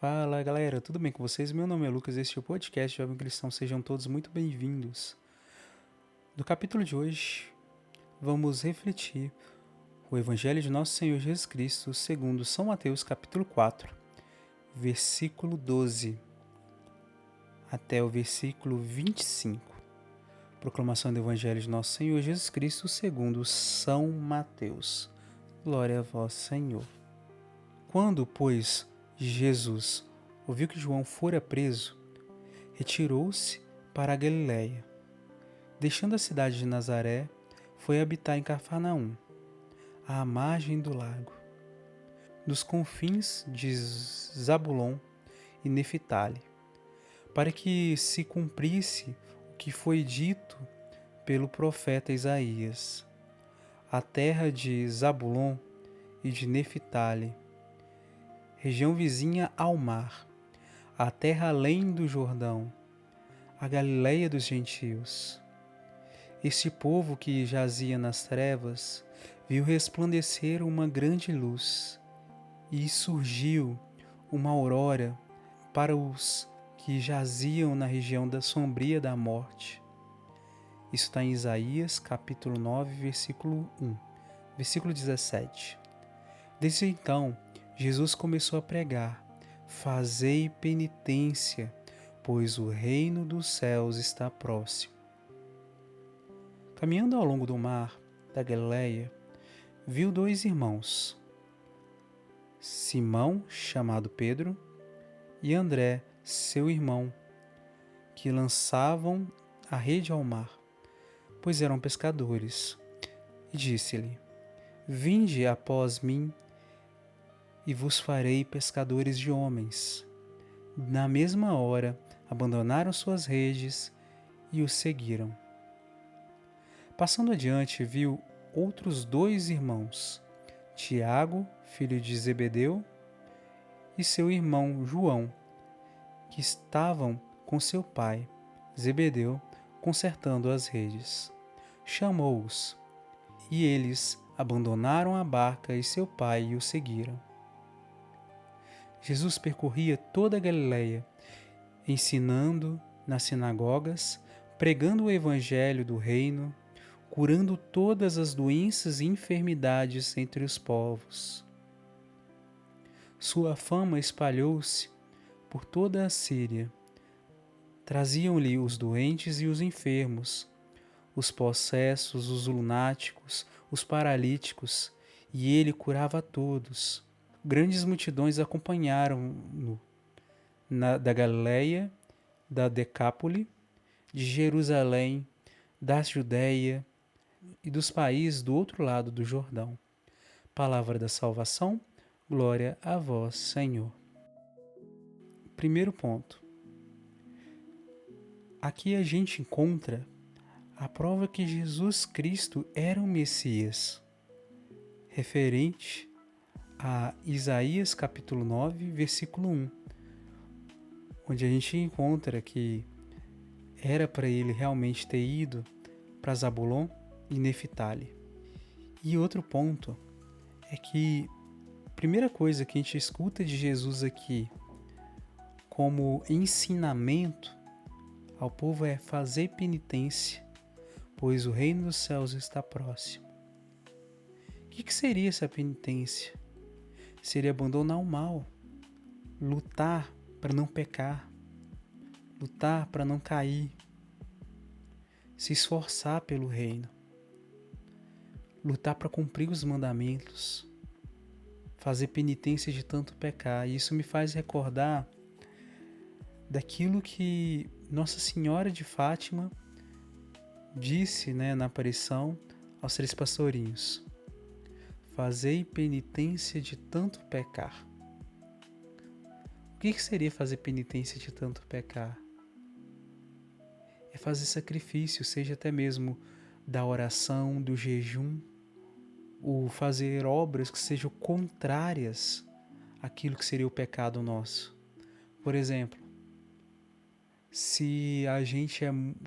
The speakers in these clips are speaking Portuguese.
Fala galera, tudo bem com vocês? Meu nome é Lucas, este é o podcast Jovem Cristão, sejam todos muito bem-vindos. No capítulo de hoje, vamos refletir o Evangelho de Nosso Senhor Jesus Cristo segundo São Mateus, capítulo 4, versículo 12 até o versículo 25. Proclamação do Evangelho de Nosso Senhor Jesus Cristo segundo São Mateus. Glória a vós, Senhor. Quando, pois, Jesus ouviu que João fora preso, retirou-se para a Galiléia. Deixando a cidade de Nazaré, foi habitar em Cafarnaum, à margem do lago, dos confins de Zabulon e Neftali, para que se cumprisse o que foi dito pelo profeta Isaías: a terra de Zabulon e de Neftali, região vizinha ao mar, a terra além do Jordão, a Galiléia dos gentios. Este povo que jazia nas trevas viu resplandecer uma grande luz, e surgiu uma aurora para os que jaziam na região da sombria da morte. Isso está em Isaías, capítulo 9, versículo 1, versículo 17. Desde então, Jesus começou a pregar: fazei penitência, pois o reino dos céus está próximo. Caminhando ao longo do mar da Galiléia, viu dois irmãos, Simão, chamado Pedro, e André, seu irmão, que lançavam a rede ao mar, pois eram pescadores. E disse-lhe: vinde após mim, e vos farei pescadores de homens. Na mesma hora, abandonaram suas redes e o seguiram. Passando adiante, viu outros dois irmãos, Tiago, filho de Zebedeu, e seu irmão João, que estavam com seu pai, Zebedeu, consertando as redes. Chamou-os, e eles abandonaram a barca e seu pai e o seguiram. Jesus percorria toda a Galiléia, ensinando nas sinagogas, pregando o evangelho do reino, curando todas as doenças e enfermidades entre os povos. Sua fama espalhou-se por toda a Síria. Traziam-lhe os doentes e os enfermos, os possessos, os lunáticos, os paralíticos, e ele curava a todos. Grandes multidões acompanharam-no da Galiléia, da Decápole, de Jerusalém, da Judéia e dos países do outro lado do Jordão. Palavra da salvação, glória a vós, Senhor. Primeiro ponto. Aqui a gente encontra a prova que Jesus Cristo era o Messias, referente a Isaías capítulo 9, versículo 1, onde a gente encontra que era para ele realmente ter ido para Zabulon e Neftali. E outro ponto é que a primeira coisa que a gente escuta de Jesus aqui como ensinamento ao povo é fazer penitência, pois o reino dos céus está próximo. O que seria essa penitência? Seria abandonar o mal, lutar para não pecar, lutar para não cair, se esforçar pelo reino, lutar para cumprir os mandamentos, fazer penitência de tanto pecar. E isso me faz recordar daquilo que Nossa Senhora de Fátima disse, na aparição aos 3 pastorinhos: fazei penitência de tanto pecar. O que seria fazer penitência de tanto pecar? É fazer sacrifício, seja até mesmo da oração, do jejum, ou fazer obras que sejam contrárias àquilo que seria o pecado nosso. Por exemplo, se a gente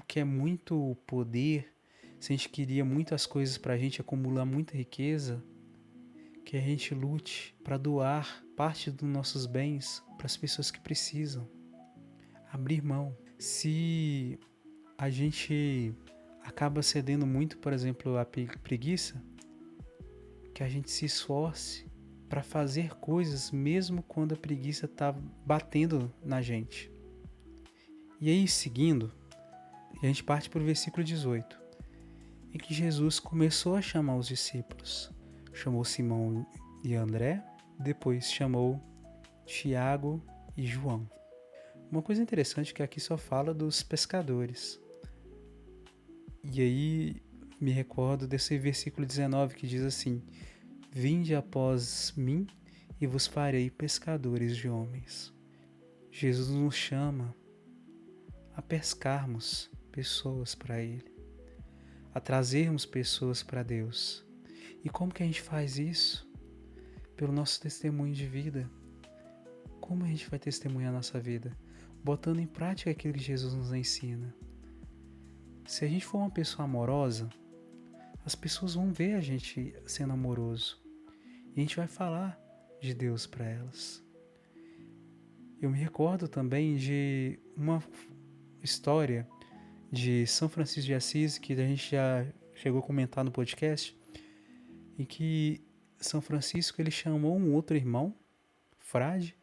quer muito poder, se a gente queria muitas coisas para a gente acumular muita riqueza, que a gente lute para doar parte dos nossos bens para as pessoas que precisam. Abrir mão. Se a gente acaba cedendo muito, por exemplo, à preguiça, que a gente se esforce para fazer coisas mesmo quando a preguiça está batendo na gente. E aí, seguindo, a gente parte para o versículo 18, em que Jesus começou a chamar os discípulos. Chamou Simão e André, depois chamou Tiago e João. Uma coisa interessante é que aqui só fala dos pescadores. E aí me recordo desse versículo 19 que diz assim: Vinde após mim e vos farei pescadores de homens. Jesus nos chama a pescarmos pessoas para Ele, a trazermos pessoas para Deus. E como que a gente faz isso? Pelo nosso testemunho de vida. Como a gente vai testemunhar a nossa vida? Botando em prática aquilo que Jesus nos ensina. Se a gente for uma pessoa amorosa, as pessoas vão ver a gente sendo amoroso. E a gente vai falar de Deus para elas. Eu me recordo também de uma história de São Francisco de Assis, que a gente já chegou a comentar no podcast, em que São Francisco ele chamou um outro irmão, frade,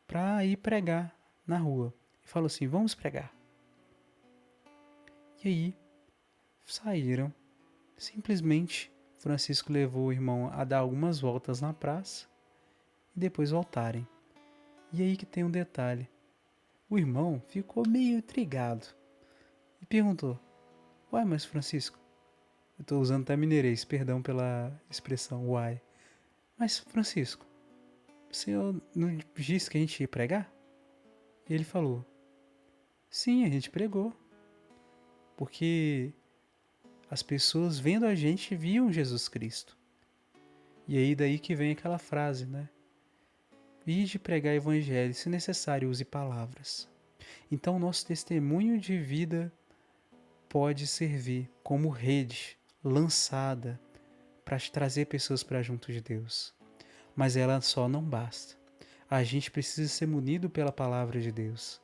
para ir pregar na rua. E falou assim, vamos pregar. E aí saíram. Simplesmente Francisco levou o irmão a dar algumas voltas na praça e depois voltarem. E aí que tem um detalhe. O irmão ficou meio intrigado e perguntou: Uai, mas Francisco, eu estou usando até mineirês, perdão pela expressão uai. Mas Francisco, o senhor não disse que a gente ia pregar? E ele falou: Sim, a gente pregou. Porque as pessoas vendo a gente viam Jesus Cristo. E aí daí que vem aquela frase, né? Ide pregar evangelho, se necessário use palavras. Então nosso testemunho de vida pode servir como rede lançada para trazer pessoas para junto de Deus. Mas ela só não basta. A gente precisa ser munido pela palavra de Deus.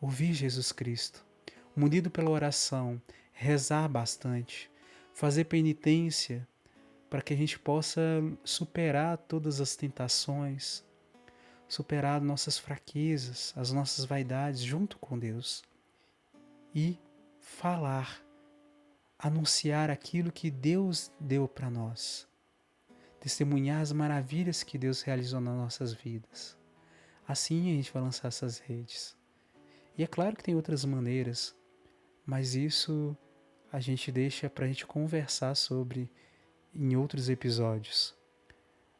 Ouvir Jesus Cristo. Munido pela oração. Rezar bastante. Fazer penitência para que a gente possa superar todas as tentações, superar nossas fraquezas, as nossas vaidades junto com Deus. E falar, anunciar aquilo que Deus deu para nós. Testemunhar as maravilhas que Deus realizou nas nossas vidas. Assim a gente vai lançar essas redes. E é claro que tem outras maneiras, mas isso a gente deixa para a gente conversar sobre em outros episódios.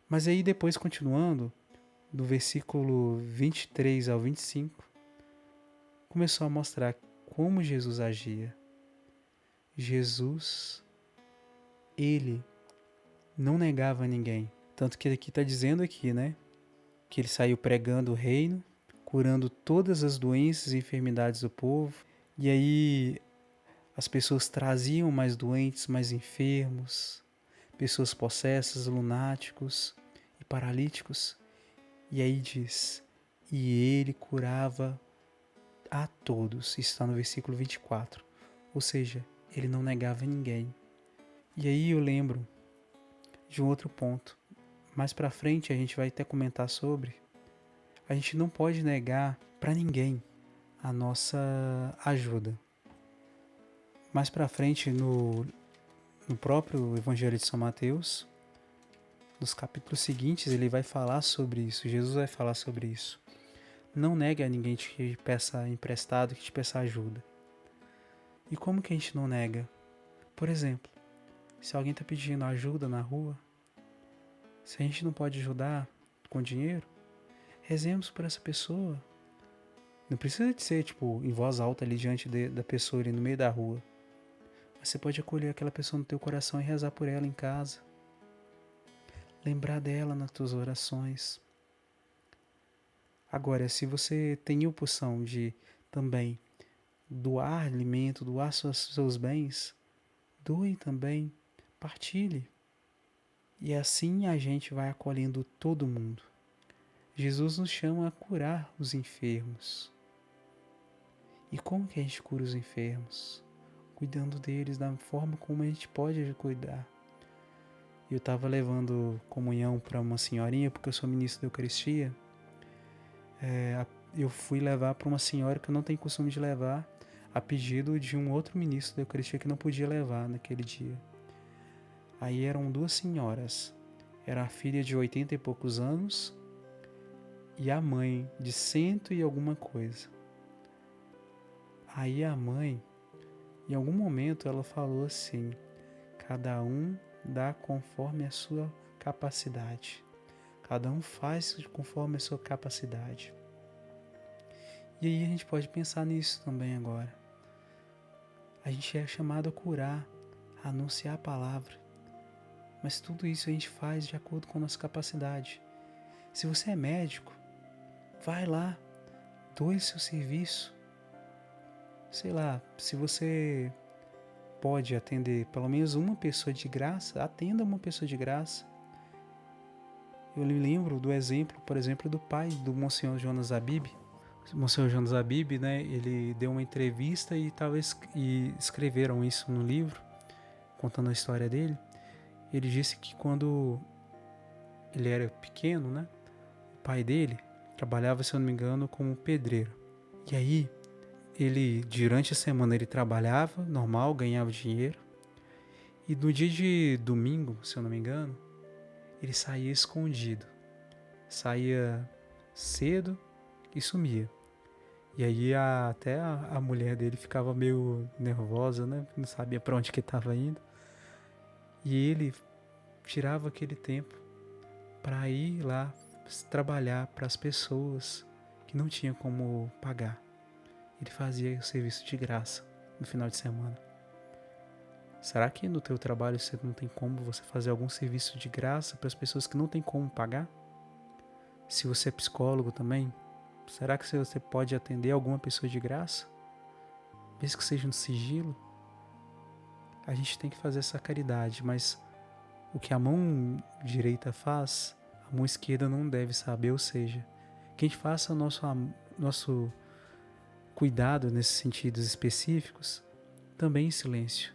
Mas aí depois, continuando, do versículo 23 ao 25, começou a mostrar como Jesus agia. Jesus, ele não negava a ninguém. Tanto que aqui está dizendo aqui, né? Que ele saiu pregando o reino, curando todas as doenças e enfermidades do povo. E aí as pessoas traziam mais doentes, mais enfermos, pessoas possessas, lunáticos e paralíticos. E aí diz, e ele curava a todos. Isso está no versículo 24. Ou seja, ele não negava ninguém. E aí eu lembro de um outro ponto. Mais pra frente a gente vai até comentar sobre. A gente não pode negar para ninguém a nossa ajuda. Mais pra frente no próprio Evangelho de São Mateus, nos capítulos seguintes ele vai falar sobre isso. Jesus vai falar sobre isso. Não negue a ninguém que te peça emprestado, que te peça ajuda. E como que a gente não nega? Por exemplo, se alguém está pedindo ajuda na rua, se a gente não pode ajudar com dinheiro, rezemos por essa pessoa. Não precisa de ser em voz alta ali diante da pessoa ali no meio da rua. Mas você pode acolher aquela pessoa no teu coração e rezar por ela em casa. Lembrar dela nas tuas orações. Agora, se você tem a opção de também doar alimento, doar seus bens, doe também, partilhe. E assim a gente vai acolhendo todo mundo. Jesus nos chama a curar os enfermos. E como que a gente cura os enfermos? Cuidando deles da forma como a gente pode cuidar. Eu estava levando comunhão para uma senhorinha, porque eu sou ministro da Eucaristia. Eu fui levar para uma senhora que eu não tenho costume de levar, a pedido de um outro ministro da Eucaristia que não podia levar naquele dia. Aí eram duas senhoras. Era a filha de 80 e poucos anos e a mãe de 100 e alguma coisa. Aí a mãe, em algum momento, ela falou assim: cada um dá conforme a sua capacidade. Cada um faz conforme a sua capacidade. E aí a gente pode pensar nisso também agora. A gente é chamado a curar, a anunciar a palavra. Mas tudo isso a gente faz de acordo com a nossa capacidade. Se você é médico, vai lá, doe seu serviço. Sei lá, se você pode atender pelo menos uma pessoa de graça, atenda uma pessoa de graça. Eu me lembro do exemplo, por exemplo, do pai do Monsenhor Jonas Abib. O Monsenhor Jonas Abib, né, ele deu uma entrevista e escreveram isso no livro, contando a história dele. Ele disse que quando ele era pequeno, né, o pai dele trabalhava, se eu não me engano, como pedreiro. E aí, durante a semana ele trabalhava normal, ganhava dinheiro. E no dia de domingo, se eu não me engano, ele saía escondido. Saía cedo e sumia. E aí até a mulher dele ficava meio nervosa, né? Não sabia para onde que estava indo. E ele tirava aquele tempo para ir lá trabalhar para as pessoas que não tinham como pagar. Ele fazia o serviço de graça no final de semana. Será que no teu trabalho você não tem como você fazer algum serviço de graça para as pessoas que não tem como pagar? Se você é psicólogo também, será que você pode atender alguma pessoa de graça? Mesmo que seja no sigilo? A gente tem que fazer essa caridade, mas o que a mão direita faz, a mão esquerda não deve saber, ou seja, que a gente faça o nosso cuidado nesses sentidos específicos também em silêncio,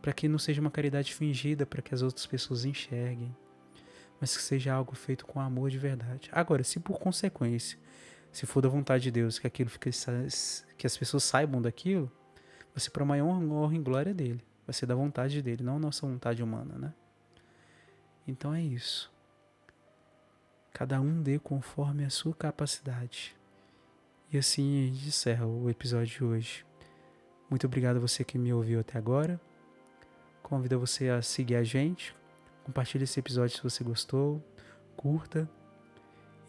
para que não seja uma caridade fingida para que as outras pessoas enxerguem, mas que seja algo feito com amor de verdade. Agora, se por consequência, se for da vontade de Deus que que as pessoas saibam daquilo, vai ser para a maior honra e glória dele, vai ser da vontade dele, não a nossa vontade humana, né? Então é isso. Cada um dê conforme a sua capacidade. E assim a gente encerra o episódio de hoje. Muito obrigado a você que me ouviu até agora. Convido você a seguir a gente. Compartilhe esse episódio se você gostou. Curta.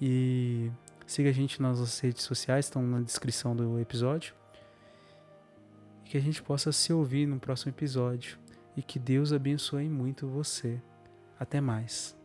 E siga a gente nas nossas redes sociais, estão na descrição do episódio. E que a gente possa se ouvir no próximo episódio. E que Deus abençoe muito você. Até mais.